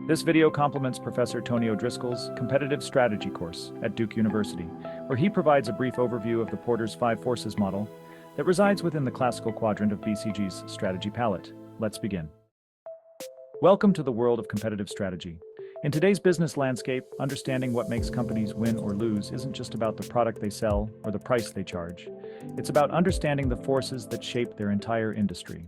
This video complements Professor Tony O'Driscoll's Competitive Strategy course at Duke University, where he provides a brief overview of the Porter's Five Forces model that resides within the classical quadrant of BCG's strategy palette. Let's begin. Welcome to the world of competitive strategy. In today's business landscape, understanding what makes companies win or lose isn't just about the product they sell or the price they charge. It's about understanding the forces that shape their entire industry.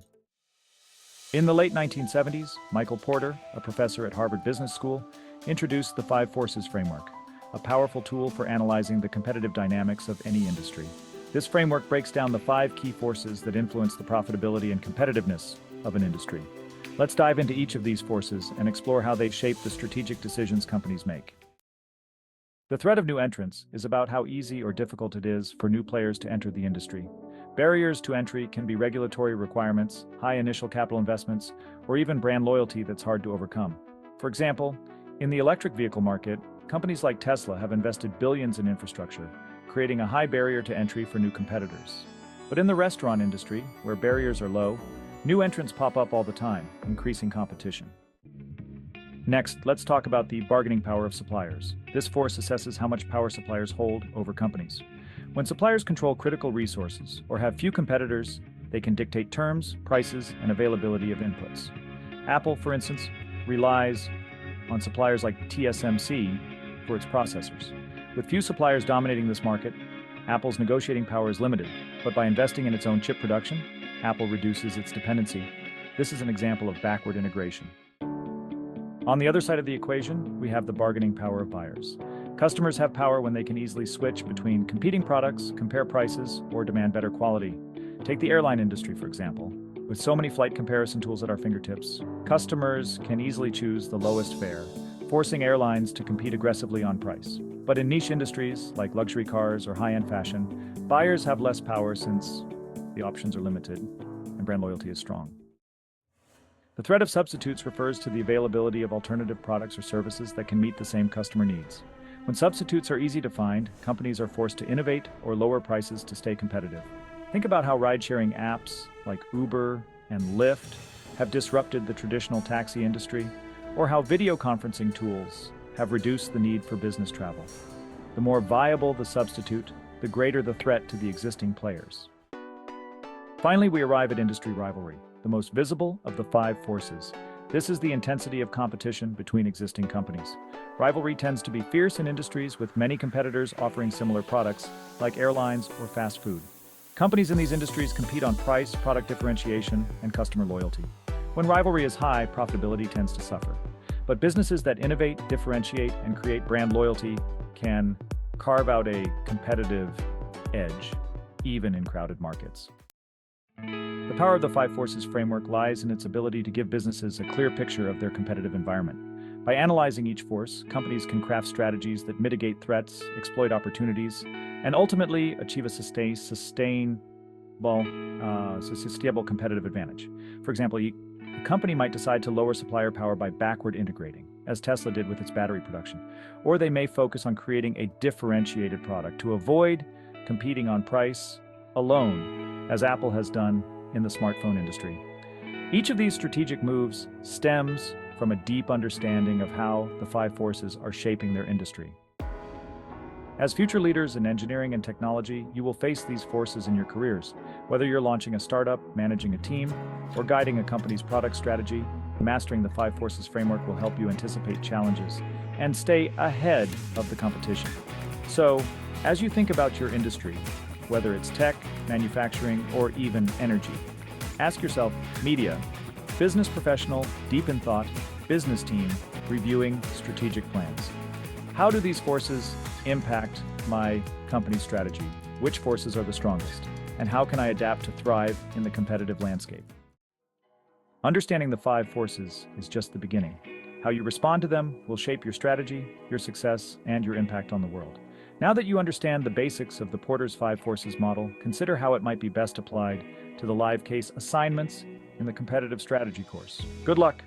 In the late 1970s, Michael Porter, a professor at Harvard Business School, introduced the Five Forces framework, a powerful tool for analyzing the competitive dynamics of any industry. This framework breaks down the five key forces that influence the profitability and competitiveness of an industry. Let's dive into each of these forces and explore how they shape the strategic decisions companies make. The threat of new entrants is about how easy or difficult it is for new players to enter the industry. Barriers to entry can be regulatory requirements, high initial capital investments, or even brand loyalty that's hard to overcome. For example, in the electric vehicle market, companies like Tesla have invested billions in infrastructure, creating a high barrier to entry for new competitors. But in the restaurant industry, where barriers are low, new entrants pop up all the time, increasing competition. Next, let's talk about the bargaining power of suppliers. This force assesses how much power suppliers hold over companies. When suppliers control critical resources or have few competitors, they can dictate terms, prices, and availability of inputs. Apple, for instance, relies on suppliers like TSMC for its processors. With few suppliers dominating this market, Apple's negotiating power is limited, but by investing in its own chip production, Apple reduces its dependency. This is an example of backward integration. On the other side of the equation, we have the bargaining power of buyers. Customers have power when they can easily switch between competing products, compare prices, or demand better quality. Take the airline industry, for example. With so many flight comparison tools at our fingertips, customers can easily choose the lowest fare, forcing airlines to compete aggressively on price. But in niche industries, like luxury cars or high-end fashion, buyers have less power since the options are limited and brand loyalty is strong. The threat of substitutes refers to the availability of alternative products or services that can meet the same customer needs. When substitutes are easy to find, companies are forced to innovate or lower prices to stay competitive. Think about how ride-sharing apps like Uber and Lyft have disrupted the traditional taxi industry, or how video conferencing tools have reduced the need for business travel. The more viable the substitute, the greater the threat to the existing players. Finally, we arrive at industry rivalry, the most visible of the five forces. This is the intensity of competition between existing companies. Rivalry tends to be fierce in industries with many competitors offering similar products, like airlines or fast food. Companies in these industries compete on price, product differentiation, and customer loyalty. When rivalry is high, profitability tends to suffer. But businesses that innovate, differentiate, and create brand loyalty can carve out a competitive edge, even in crowded markets. The power of the Five Forces framework lies in its ability to give businesses a clear picture of their competitive environment. By analyzing each force, companies can craft strategies that mitigate threats, exploit opportunities, and ultimately achieve a sustainable competitive advantage. For example, a company might decide to lower supplier power by backward integrating, as Tesla did with its battery production, or they may focus on creating a differentiated product to avoid competing on price alone, as Apple has done in the smartphone industry. Each of these strategic moves stems from a deep understanding of how the five forces are shaping their industry. As future leaders in engineering and technology, you will face these forces in your careers. Whether you're launching a startup, managing a team, or guiding a company's product strategy, mastering the Five Forces framework will help you anticipate challenges and stay ahead of the competition. So, as you think about your industry, whether it's tech, manufacturing, or even energy, ask yourself: media, business professional, deep in thought, business team, reviewing strategic plans. How do these forces impact my company's strategy? Which forces are the strongest? And how can I adapt to thrive in the competitive landscape? Understanding the five forces is just the beginning. How you respond to them will shape your strategy, your success, and your impact on the world. Now that you understand the basics of the Porter's Five Forces model, consider how it might be best applied to the live case assignments in the competitive strategy course. Good luck!